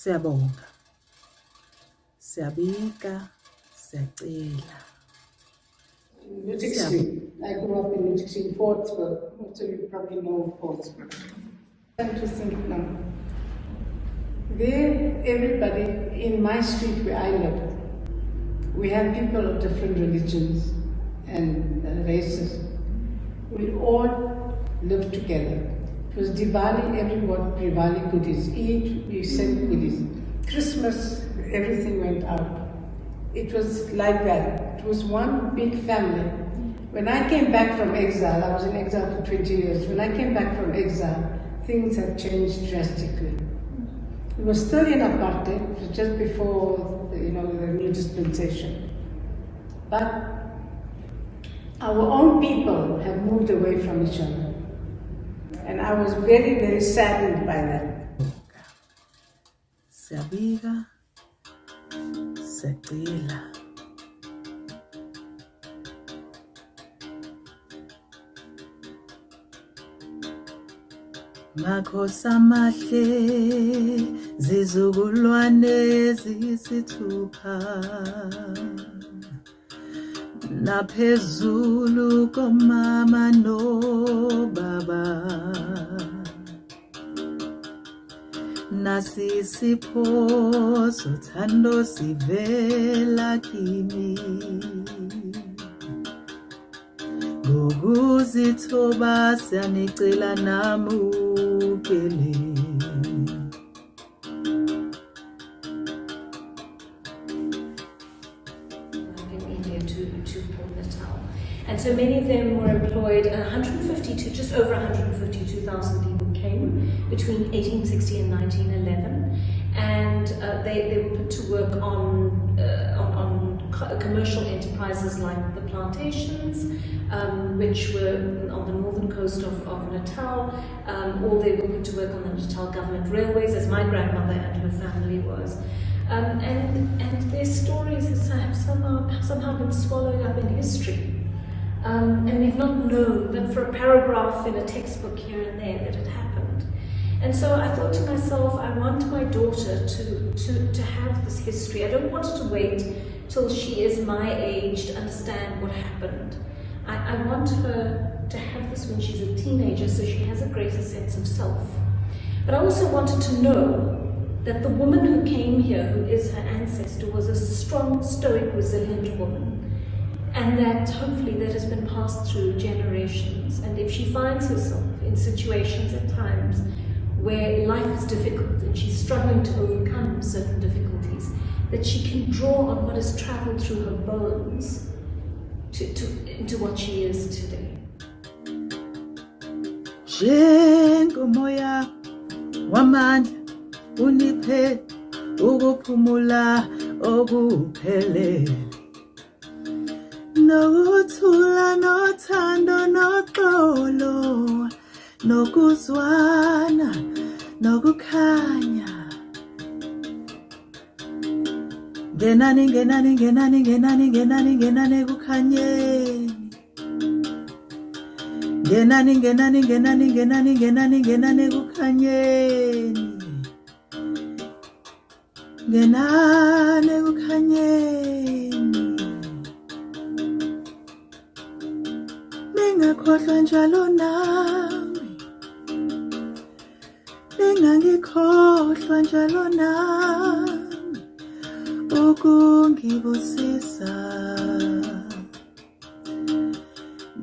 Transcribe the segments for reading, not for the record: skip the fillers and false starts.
Siyabonga, siyabika, siyacela. Nutixie. I grew up in Nutixie, Fortsburg. Most of you probably know Fortsburg. Time to think now. There, everybody in my street where I lived, we have people of different religions and races. We all lived together. It was Diwali, everyone, Diwali goodies. Eid, we sent goodies. Christmas, everything went out. It was like that. It was one big family. When I came back from exile, I was in exile for 20 years. When I came back from exile, things had changed drastically. It was still in apartheid. It was just before the new dispensation. But our own people have moved away from each other. And I was very, very saddened by that. Siyabika, siyacela. Makhosi amahle, zizukulwane eziyisithupha, naphezulu komama nobaba, nasisipho sothando sivela kimi, ngokuzithoba siyanicela namukele. In India to Port Natal. And so many of them were employed, 152, just over 152,000 people came between 1860 and 1911. And they were put to work on commercial enterprises like the plantations, which were on the northern coast of Natal, or they were put to work on the Natal government railways, as my grandmother and her family was. And their stories have somehow been swallowed up in history. And we've not known that for a paragraph in a textbook here and there that it happened. And so I thought to myself, I want my daughter to have this history. I don't want her to wait till she is my age to understand what happened. I want her to have this when she's a teenager so she has a greater sense of self. But I also wanted to know that the woman who came here, who is her ancestor, was a strong, stoic, resilient woman. And that hopefully that has been passed through generations. And if she finds herself in situations at times where life is difficult and she's struggling to overcome certain difficulties, that she can draw on what has traveled through her bones into what she is today. Njengomoya wamandla uniphe ukuphumula okuphelele, nokuthula nothando noxolo nokuzwana nokukhanya. Ngenani ngenani ngenani ngenani ngenani ngenani kukhanyeni, ngenani ngenani ngenani ngenani ngenani ngenani kukhanyeni, ngenani kukhanyeni. Ningakhohlwa njalo nami, ningangikhohlwa njalo nami, ukungibusisa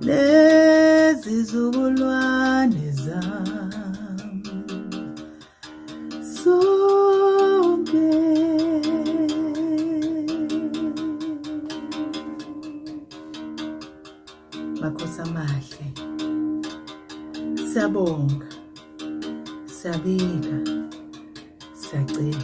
nezizukulwane zami sonke. Makhosi amahle, siyabonga, siyabika, siyacela.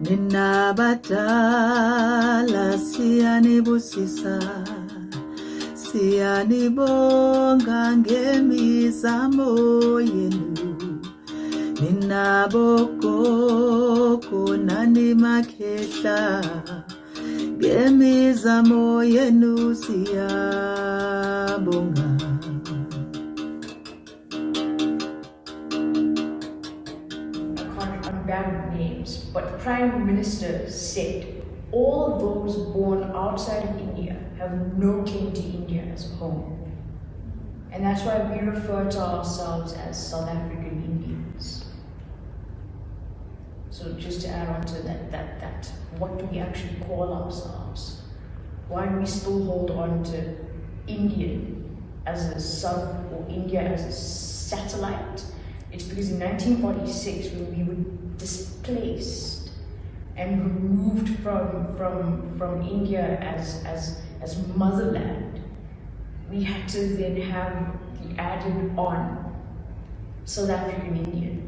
Nina badala siyanibusisa, siyanibonga ngemizamo yenu. Nina bogogo nani makhehla, ngemizamo yenu siyabonga. have bad names, but the Prime Minister said all those born outside of India have no claim to India as a home. And that's why we refer to ourselves as South African Indians. So just to add on to that what do we actually call ourselves? Why do we still hold on to Indian as a sub or India as a satellite? It's because in 1946, when we were displaced and removed from India as motherland, we had to then have the added on South African Indian.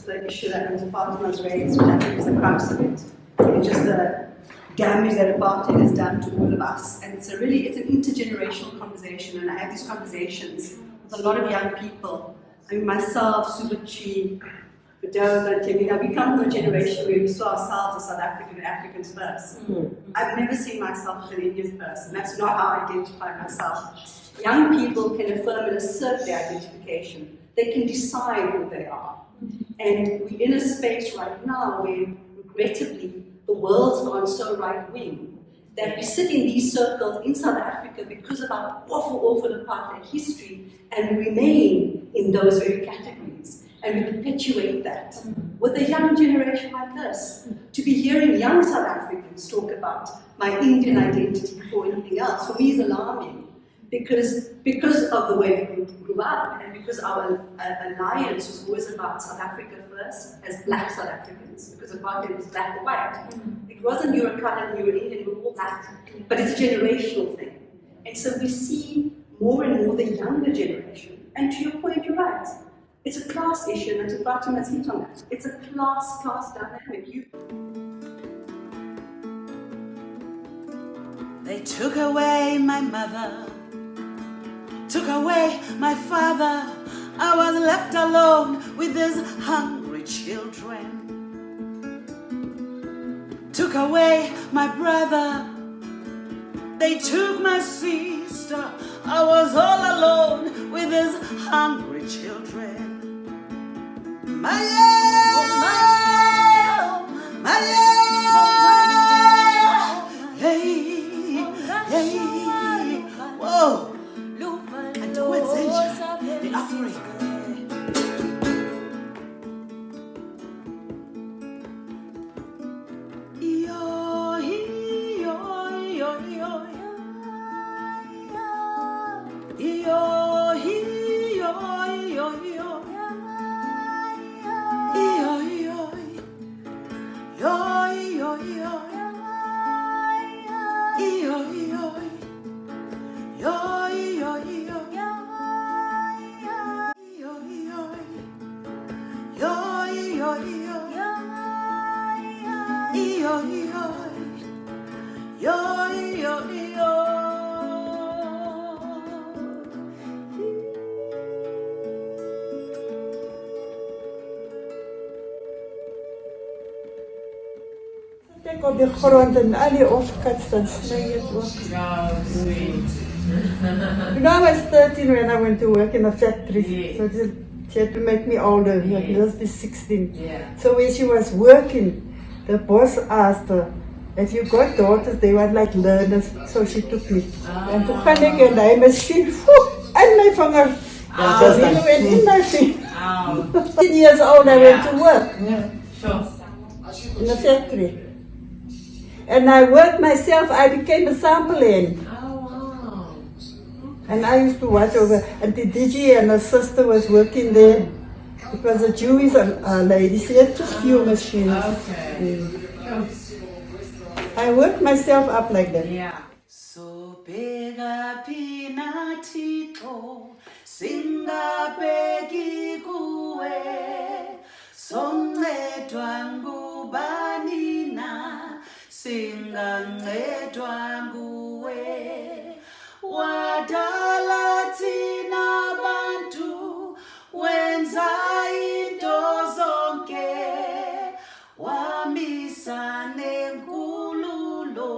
The issue that Mr. Fatima has raised, which I think is the crux of it. It's just the damage that apartheid has done to all of us. And it's an intergenerational conversation, and I have these conversations with a lot of young people. I mean, myself, Subachi, Vidona, Jamina, we come from a generation where we saw ourselves as South African and Africans first. I've never seen myself as an Indian person. That's not how I identify myself. Young people can affirm and assert their identification. They can decide who they are. And we're in a space right now where, regrettably, the world's gone so right-wing that we sit in these circles in South Africa because of our awful apartheid history, and we remain in those very categories. And we perpetuate that. With a young generation like us, to be hearing young South Africans talk about my Indian identity before anything else, for me is alarming. Because of the way we grew up, and because our alliance was always about South Africa first, as black South Africans, because apartheid was black or white. It wasn't you were colored, you were Indian, we were all black. But it's a generational thing. And so we see more and more the younger generation. And to your point, you're right. It's a class issue, and Fatima has hit on that. It's a class dynamic. They took away my mother, took away my father. I was left alone with these hungry children. Took away my brother, they took my sister. I was all alone with these hungry children. Whoa! And what's the offering? op die grond en al die offcuts dan sny het ook. Oh, sweet. You know, I was 13 when I went to work in a factory. Yeah. So she had to make me older. Yeah. Like, let's be 16. Yeah. So when she was working, the boss asked her, if you got daughters, they were like learners. So she took me. En toen ga ik in die machine, en mijn vinger. just Really like- went in my feet. Oh, 10 years old, I went to work sure. in the factory. And I worked myself, I became a sample in. Oh, wow. And I used to watch over, and the Digi and her sister was working there. It was a Jewish lady, she had just few machines. Okay. I worked myself up like that. Yeah. So bega pina tito, singabeki kuwe, songcedwa ngubani na, singancedwa nguwe. Wadala thina bantu, wenza into zonke, wamisa nenkululo,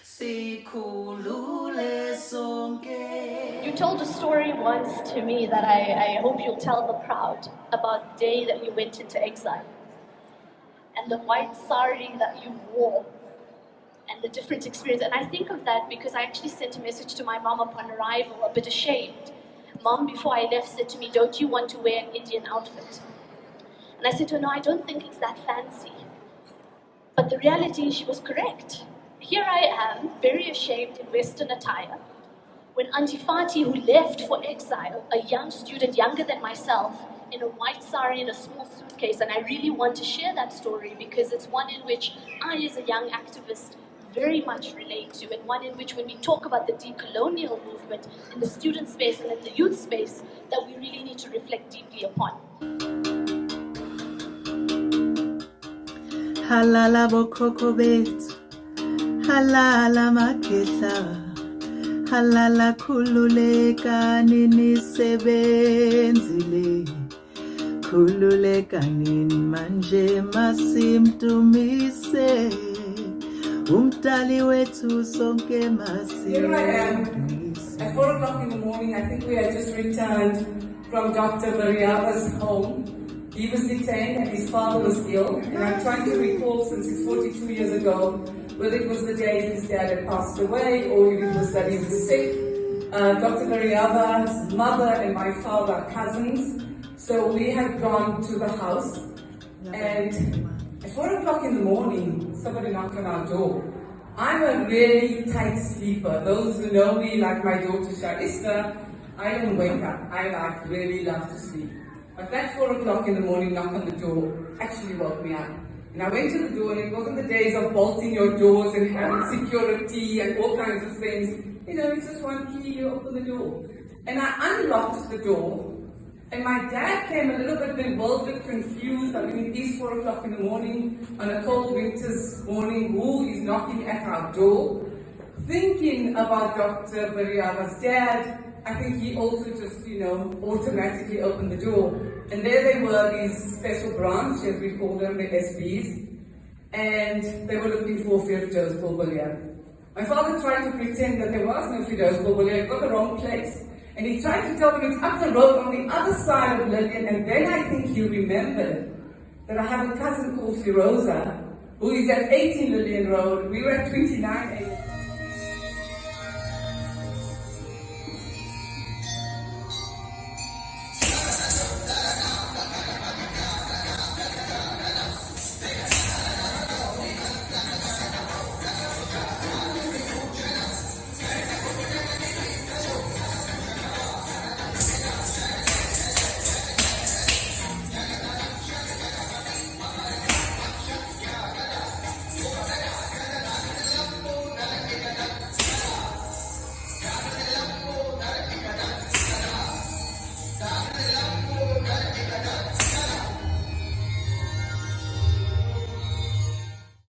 sikhulule sonke. You told a story once to me that I hope you'll tell the crowd about the day that you went into exile and the white sari that you wore and the different experience. And I think of that because I actually sent a message to my mom upon arrival, a bit ashamed. Mom, before I left, said to me, don't you want to wear an Indian outfit? And I said to her, no, I don't think it's that fancy. But the reality is she was correct. Here I am, very ashamed in Western attire, when Auntie Fati, who left for exile, a young student younger than myself, in a white sari and a small suitcase, and I really want to share that story because it's one in which I, as a young activist, very much relate to, and one in which when we talk about the decolonial movement in the student space and in the youth space, that we really need to reflect deeply upon. Halala bokhokho bethu, halala makehla, halala khululekani nisebenzile, khululekani manje masimtumise, umdali wethu sonke Here I am masimtumise. at 4 o'clock in the morning. I think we had just returned from Dr. Variava's home. He was detained and his father was ill. And I'm trying to recall since it's 42 years ago whether it was the day his dad had passed away or if it was that he was sick. Dr. Variava's mother and my father are cousins. So we had gone to the house and at 4 o'clock in the morning, somebody knocked on our door. I'm a really tight sleeper. Those who know me, like my daughter Sharista, I don't wake up. I really love to sleep. But that 4 o'clock in the morning knock on the door actually woke me up. And I went to the door and it wasn't the days of bolting your doors and having security and all kinds of things. You know, it's just one key, you open the door. And I unlocked the door. And my dad came a little bit bewildered, confused. I mean, it is 4 o'clock in the morning on a cold winter's morning. Who is knocking at our door? Thinking about Dr. Variava's dad, I think he also just, automatically opened the door. And there they were, these special branch, as we call them, the SBs. And they were looking for Firdaus Bulbulia. My father tried to pretend that there was no Firdaus Bulbulia. He got the wrong place. And he tried to tell them it's up the road on the other side of Lillian, and then I think he remembered that I have a cousin called Firoza, who is at 18 Lillian Road. We were at 29